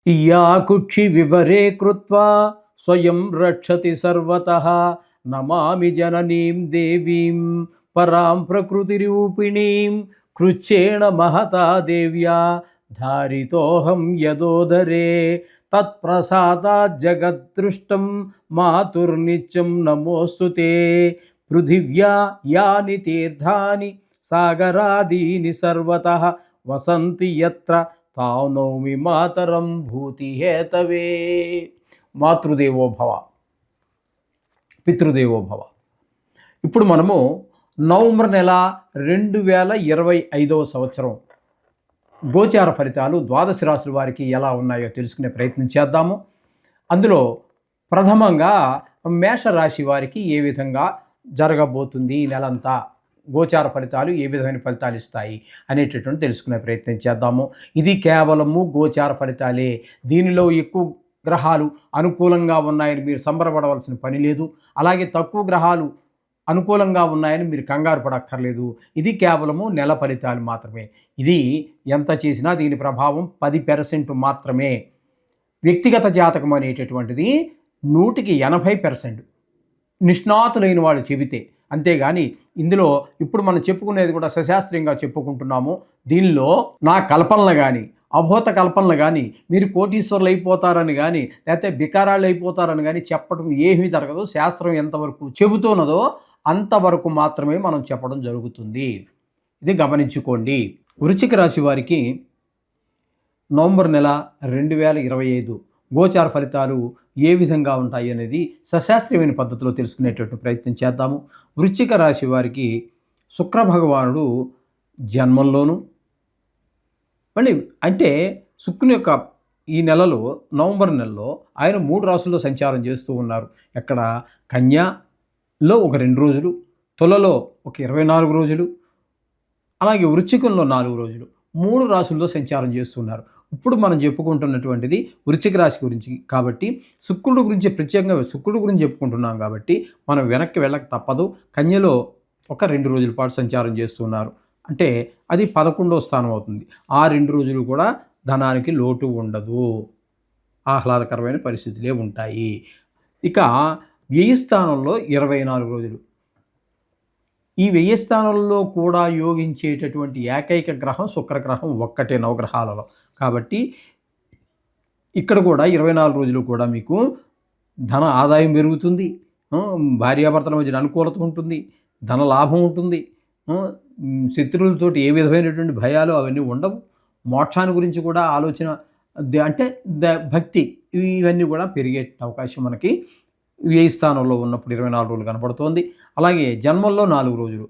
या कुक्षि विवरे कृत्वा स्वयं रक्षति सर्वतः नमामि जननीं देवीं परां प्रकृतिरूपिणीं कृच्छेण महता देव्या धारितोऽहं यदोदरे तत्प्रसादात् जगद्दृष्टं मातुर्नित्यं नमोऽस्तु ते पृथिव्या यानि तीर्थानि सागरादीनि सर्वतः वसन्ति यत्र తానౌమి మాతరం భూతి హేతవే. మాతృదేవో భవ, పితృదేవో భవ. ఇప్పుడు మనము నవంబర్ నెల 2025 సంవత్సరం గోచార ఫలితాలు ద్వాదశ రాశుల వారికి ఎలా ఉన్నాయో తెలుసుకునే ప్రయత్నం చేద్దాము. అందులో ప్రథమంగా మేషరాశి వారికి ఏ విధంగా జరగబోతుంది ఈ నెలంతా, గోచార ఫలితాలు ఏ విధమైన ఫలితాలు ఇస్తాయి అనేటటువంటి తెలుసుకునే ప్రయత్నం చేద్దాము. ఇది కేవలము గోచార ఫలితాలే. దీనిలో ఎక్కువ గ్రహాలు అనుకూలంగా ఉన్నాయని మీరు సంబరపడవలసిన పని లేదు. అలాగే తక్కువ గ్రహాలు అనుకూలంగా ఉన్నాయని మీరు కంగారు పడక్కర్లేదు. ఇది కేవలము నెల ఫలితాలు మాత్రమే. ఇది ఎంత చేసినా దీని ప్రభావం 10% మాత్రమే. వ్యక్తిగత జాతకం అనేటటువంటిది 100% నిష్ణాతులైన వాళ్ళు చెబితే, అంతేగాని ఇందులో ఇప్పుడు మనం చెప్పుకునేది కూడా సశాస్త్రీయంగా చెప్పుకుంటున్నాము. దీనిలో నా కల్పనలు కానీ, అభూత కల్పనలు కానీ, మీరు కోటీశ్వరులు అయిపోతారని కానీ, లేకపోతే బికారాళ్ళు అయిపోతారని కానీ చెప్పడం ఏమీ జరగదు. శాస్త్రం ఎంతవరకు చెబుతున్నదో అంతవరకు మాత్రమే మనం చెప్పడం జరుగుతుంది. ఇది గమనించుకోండి. వృశ్చిక రాశి వారికి నవంబర్ నెల 2025 గోచార ఫలితాలు ఏ విధంగా ఉంటాయి అనేది సశాస్త్రీయమైన పద్ధతిలో తెలుసుకునేటటువంటి ప్రయత్నం చేద్దాము. వృశ్చిక రాశి వారికి శుక్ర భగవానుడు జన్మంలోను, మళ్ళీ అంటే శుక్రుని యొక్క ఈ నెలలో నవంబర్ నెలలో ఆయన 3 రాశుల్లో సంచారం చేస్తూ ఉన్నారు. ఎక్కడ? కన్యలో ఒక 2 రోజులు, తులలో ఒక 24 రోజులు, అలాగే వృశ్చికంలో 4 రోజులు, 3 రాశుల్లో సంచారం చేస్తున్నారు. ఇప్పుడు మనం చెప్పుకుంటున్నటువంటిది వృశ్చిక రాశి గురించి కాబట్టి, శుక్రుడు గురించి ప్రత్యేకంగా శుక్రుడు గురించి చెప్పుకుంటున్నాం కాబట్టి మనం వెనక్కి వెళ్ళక తప్పదు. కన్యలో ఒక 2 రోజుల పాటు సంచారం చేస్తున్నారు. అంటే అది 11వ స్థానం అవుతుంది. ఆ 2 రోజులు కూడా ధనానికి లోటు ఉండదు, ఆహ్లాదకరమైన పరిస్థితులే ఉంటాయి. ఇక వ్యయ స్థానంలో 24 రోజులు. ఈ వ్యయ స్థానంలో కూడా యోగించేటటువంటి ఏకైక గ్రహం శుక్రగ్రహం ఒక్కటే నవగ్రహాలలో. కాబట్టి ఇక్కడ కూడా 24 రోజులు కూడా మీకు ధన ఆదాయం పెరుగుతుంది, భార్యాభర్తల మధ్య అనుకూలత ఉంటుంది, ధన లాభం ఉంటుంది, శత్రువులతోటి ఏ విధమైనటువంటి భయాలు అవన్నీ ఉండవు. మోక్షాన్ని గురించి కూడా ఆలోచన, అంటే భక్తి, ఇవన్నీ కూడా పెరిగే అవకాశం మనకి వ్యయ స్థానంలో ఉన్నప్పుడు 24 రోజులు కనపడుతోంది. అలాగే జన్మల్లో 4 రోజులు,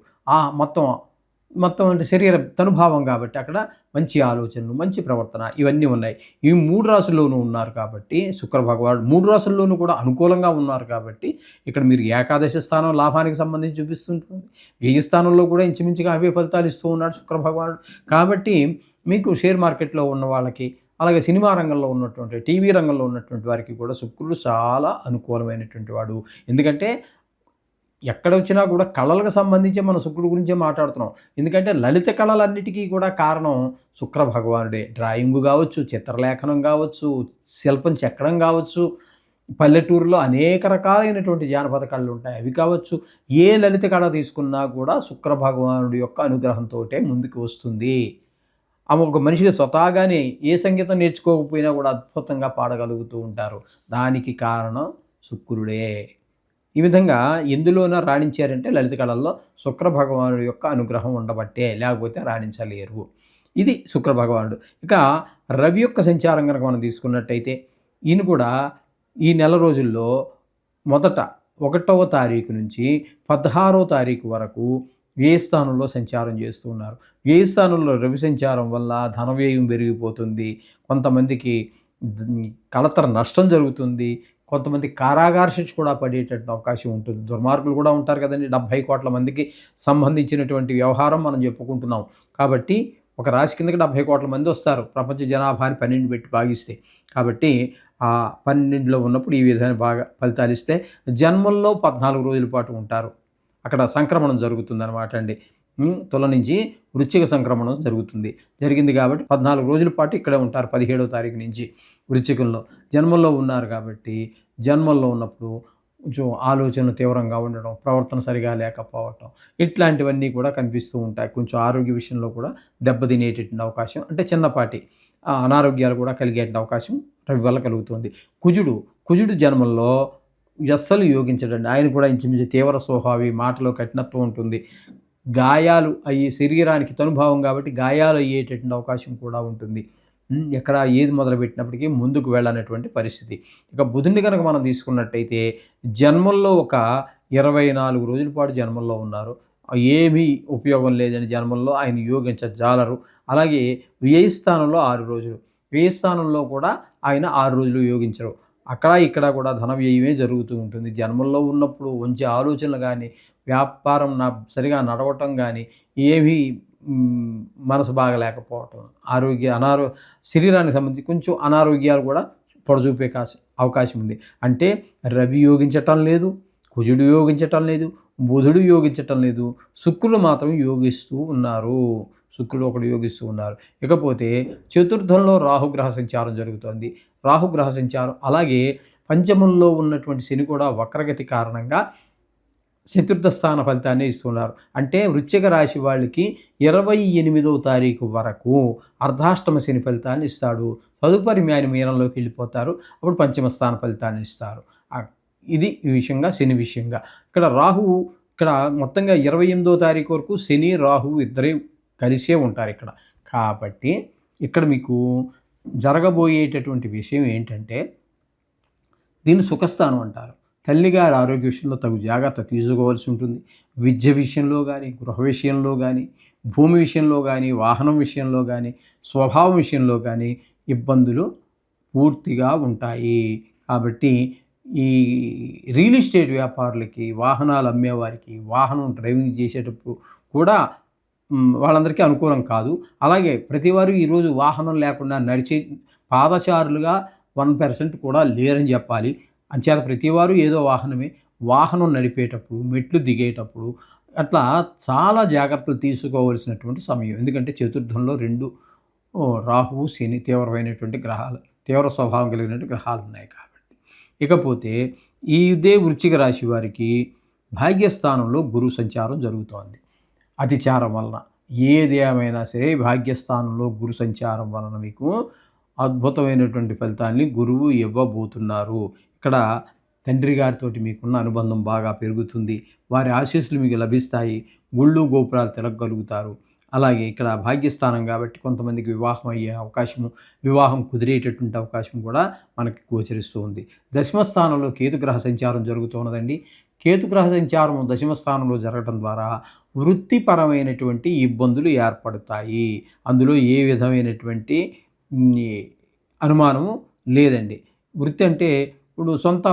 మొత్తం అంటే శరీర తనుభావం కాబట్టి అక్కడ మంచి ఆలోచనలు, మంచి ప్రవర్తన ఇవన్నీ ఉన్నాయి. ఇవి 3 రాశుల్లోనూ ఉన్నారు కాబట్టి, శుక్ర భగవానుడు 3 రాశుల్లోనూ కూడా అనుకూలంగా ఉన్నారు కాబట్టి ఇక్కడ మీరు ఏకాదశి స్థానం లాభానికి సంబంధించి చూపిస్తుంటుంది. వ్యయ స్థానంలో కూడా ఇంచుమించుగా అవే ఫలితాలు ఇస్తూ ఉన్నాడు శుక్ర భగవానుడు. కాబట్టి మీకు షేర్ మార్కెట్లో ఉన్న వాళ్ళకి, అలాగే సినిమా రంగంలో ఉన్నటువంటి, టీవీ రంగంలో ఉన్నటువంటి వారికి కూడా శుక్రుడు చాలా అనుకూలమైనటువంటి వాడు. ఎందుకంటే ఎక్కడ వచ్చినా కూడా కళలకు సంబంధించి మనం శుక్రుడు గురించే మాట్లాడుతున్నాం. ఎందుకంటే లలిత కళలన్నిటికీ కూడా కారణం శుక్ర భగవానుడే. డ్రాయింగ్ కావచ్చు, చిత్రలేఖనం కావచ్చు, శిల్పం చెక్కడం కావచ్చు, పల్లెటూరులో అనేక రకాలైనటువంటి జానపద కళలు ఉంటాయి, అవి కావచ్చు. ఏ లలిత కళ తీసుకున్నా కూడా శుక్ర భగవానుడి యొక్క అనుగ్రహంతో ముందుకు వస్తుంది. ఒక మనిషికి స్వతహాగానే ఏ సంగీతం నేర్చుకోకపోయినా కూడా అద్భుతంగా పాడగలుగుతూ ఉంటారు. దానికి కారణం శుక్రుడే. ఈ విధంగా ఎందులోనో రాణించారంటే లలిత కళల్లో శుక్ర భగవానుడి యొక్క అనుగ్రహం ఉండబట్టే, లేకపోతే రాణించలేరు. ఇది శుక్ర భగవానుడు. ఇక రవి యొక్క సంచారం కనుక మనం తీసుకున్నట్టయితే, ఈయన కూడా ఈ నెల రోజుల్లో మొదట 1వ తారీఖు నుంచి 16వ తారీఖు వరకు వ్యయ స్థానంలో సంచారం చేస్తూ ఉన్నారు. వ్యయ స్థానంలో రవి సంచారం వల్ల ధన వ్యయం పెరిగిపోతుంది, కొంతమందికి కలతర నష్టం జరుగుతుంది, కొంతమంది కారాగార శిక్ష కూడా పడేటట్టు అవకాశం ఉంటుంది. దుర్మార్గులు కూడా ఉంటారు కదండి. 70 కోట్ల మందికి సంబంధించినటువంటి వ్యవహారం మనం చెప్పుకుంటున్నాం. కాబట్టి ఒక రాశి కిందకి 70 కోట్ల మంది వస్తారు, ప్రపంచ జనాభాని 12 పెట్టి భాగిస్తే. కాబట్టి ఆ 12లో ఉన్నప్పుడు ఈ విధంగా బాగా ఫలితాలు ఇస్తే జన్మల్లో 14 రోజుల పాటు ఉంటారు. అక్కడ సంక్రమణం జరుగుతుందన్నమాట అండి. తుల నుంచి వృశ్చిక సంక్రమణం జరిగింది కాబట్టి 14 రోజుల పాటు ఇక్కడే ఉంటారు 17వ తారీఖు నుంచి వృశ్చికంలో జన్మంలో ఉన్నారు కాబట్టి జన్మంలో ఉన్నప్పుడు కొంచెం ఆలోచనలు తీవ్రంగా ఉండడం, ప్రవర్తన సరిగా లేకపోవటం ఇట్లాంటివన్నీ కూడా కనిపిస్తూ ఉంటాయి. కొంచెం ఆరోగ్య విషయంలో కూడా దెబ్బతినేటటువంటి అవకాశం అంటే చిన్నపాటి అనారోగ్యాలు కూడా కలిగేటువంటి అవకాశం రవి వల్ల కలుగుతుంది. కుజుడు జన్మంలో అస్సలు యోగించడండి. ఆయన కూడా ఇంచుమించు తీవ్ర స్వభావి, మాటలో కఠినత్వం ఉంటుంది. గాయాలు అయ్యి శరీరానికి తనుభావం కాబట్టి గాయాలు అయ్యేటటువంటి అవకాశం కూడా ఉంటుంది. ఎక్కడ ఏది మొదలుపెట్టినప్పటికీ ముందుకు వెళ్ళనటువంటి పరిస్థితి. ఇక బుధుడిని కనుక మనం తీసుకున్నట్టయితే జన్మంలో ఒక 24 రోజుల పాటు జన్మంలో ఉన్నారు. ఏమీ ఉపయోగం లేదని జన్మంలో ఆయన యోగించజాలరు. అలాగే వ్యయస్థానంలో 6 రోజులు. వ్యయస్థానంలో కూడా ఆయన 6 రోజులు యోగించరు. అక్కడ ఇక్కడ కూడా ధన వ్యయమే జరుగుతూ ఉంటుంది. జన్మంలో ఉన్నప్పుడు మంచి ఆలోచనలు కానీ, వ్యాపారం సరిగా నడవటం కానీ, ఏమీ మనసు బాగలేకపోవటం, శరీరానికి సంబంధించి కొంచెం అనారోగ్యాలు కూడా పొడచూపే అవకాశం ఉంది. అంటే రవి యోగించటం లేదు, కుజుడు యోగించటం లేదు, బుధుడు యోగించటం లేదు, శుక్రుడు మాత్రం యోగిస్తూ ఉన్నారు. శుక్రుడు ఒకడు యోగిస్తూ ఉన్నారు. ఇకపోతే చతుర్థంలో రాహుగ్రహ సంచారం జరుగుతోంది. రాహుగ్రహ సంచారం అలాగే పంచమంలో ఉన్నటువంటి శని కూడా వక్రగతి కారణంగా చతుర్థ స్థాన ఫలితాన్ని ఇస్తున్నారు. అంటే వృశ్చిక రాశి వాళ్ళకి 28వ తారీఖు వరకు అర్ధాష్టమ శని ఫలితాన్ని ఇస్తాడు. తదుపరి మీనంలోకి వెళ్ళిపోతారు. అప్పుడు పంచమ స్థాన ఫలితాన్ని ఇస్తారు. ఇది ఈ విషయంగా శని విషయంగా. ఇక్కడ రాహువు ఇక్కడ మొత్తంగా 28వ తారీఖు వరకు శని రాహువు ఇద్దరే కలిసే ఉంటారు ఇక్కడ. కాబట్టి ఇక్కడ మీకు జరగబోయేటటువంటి విషయం ఏంటంటే దీన్ని సుఖస్థానం అంటారు. తల్లిగారి ఆరోగ్య విషయంలో తగు జాగ్రత్త తీసుకోవాల్సి ఉంటుంది. విద్య విషయంలో కానీ, గృహ విషయంలో కానీ, భూమి విషయంలో కానీ, వాహనం విషయంలో కానీ, స్వభావం విషయంలో కానీ ఇబ్బందులు పూర్తిగా ఉంటాయి. కాబట్టి ఈ రియల్ ఎస్టేట్ వ్యాపారులకి, వాహనాలు అమ్మేవారికి, వాహనం డ్రైవింగ్ చేసేటప్పుడు కూడా వాళ్ళందరికీ అనుకూలం కాదు. అలాగే ప్రతివారు ఈరోజు వాహనం లేకుండా నడిచే పాదచారులుగా 1% కూడా లేరని చెప్పాలి. అంచేత ప్రతివారు ఏదో వాహనం నడిపేటప్పుడు, మెట్లు దిగేటప్పుడు అట్లా చాలా జాగ్రత్తలు తీసుకోవాల్సినటువంటి సమయం. ఎందుకంటే చతుర్థంలో 2 రాహువు శని తీవ్రమైనటువంటి గ్రహాలు, తీవ్ర స్వభావం కలిగినటువంటి గ్రహాలు ఉన్నాయి కాబట్టి. ఇకపోతే ఇదే వృశ్చిక రాశి వారికి భాగ్యస్థానంలో గురు సంచారం జరుగుతోంది. అతిచారం వలన ఏది ఏమైనా సరే భాగ్యస్థానంలో గురు సంచారం వలన మీకు అద్భుతమైనటువంటి ఫలితాన్ని గురువు ఇవ్వబోతున్నారు. ఇక్కడ తండ్రి గారితో మీకున్న అనుబంధం బాగా పెరుగుతుంది. వారి ఆశీస్సులు మీకు లభిస్తాయి. గుళ్ళు గోపురాలు తిరగగలుగుతారు. అలాగే ఇక్కడ భాగ్యస్థానం కాబట్టి కొంతమందికి వివాహం అయ్యే అవకాశము, వివాహం కుదిరేటటువంటి అవకాశం కూడా మనకి గోచరిస్తూ ఉంది. దశమస్థానంలో కేతుగ్రహ సంచారం జరుగుతున్నదండి. కేతుగ్రహ సంచారం దశమస్థానంలో జరగడం ద్వారా వృత్తిపరమైనటువంటి ఇబ్బందులు ఏర్పడతాయి. అందులో ఏ విధమైనటువంటి అనుమానము లేదండి. వృత్తి అంటే ఇప్పుడు సొంత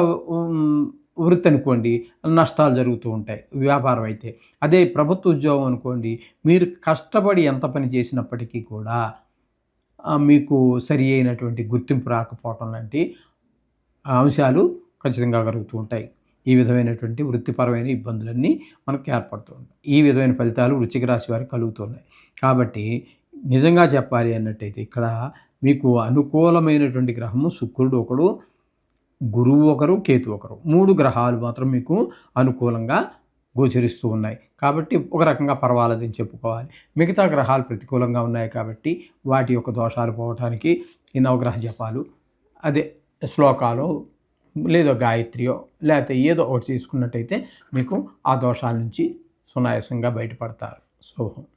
వృత్తి అనుకోండి, నష్టాలు జరుగుతూ ఉంటాయి వ్యాపారం అయితే. అదే ప్రభుత్వ ఉద్యోగం అనుకోండి, మీరు కష్టపడి ఎంత పని చేసినప్పటికీ కూడా మీకు సరి అయినటువంటి గుర్తింపు రాకపోవటం లాంటి అంశాలు ఖచ్చితంగా కలుగుతూ ఉంటాయి. ఈ విధమైనటువంటి వృత్తిపరమైన ఇబ్బందులన్నీ మనకు ఏర్పడుతూ ఉంటాయి. ఈ విధమైన ఫలితాలు వృశ్చిక రాశి వారికి కలుగుతున్నాయి. కాబట్టి నిజంగా చెప్పాలి అన్నట్టయితే ఇక్కడ మీకు అనుకూలమైనటువంటి గ్రహము శుక్రుడు ఒకడు, గురువు ఒకరు, కేతు ఒకరు, 3 గ్రహాలు మాత్రం మీకు అనుకూలంగా గోచరిస్తూ ఉన్నాయి. కాబట్టి ఒక రకంగా పర్వాలేదని చెప్పుకోవాలి. మిగతా గ్రహాలు ప్రతికూలంగా ఉన్నాయి కాబట్టి వాటి యొక్క దోషాలు పోవటానికి ఈ నవగ్రహ జపాలు, అదే శ్లోకాలు, లేదో గాయత్రియో లేకపోతే ఏదో ఒకటి చేసుకున్నట్టయితే మీకు ఆ దోషాల నుంచి సునాయాసంగా బయటపడతారు. శుభం.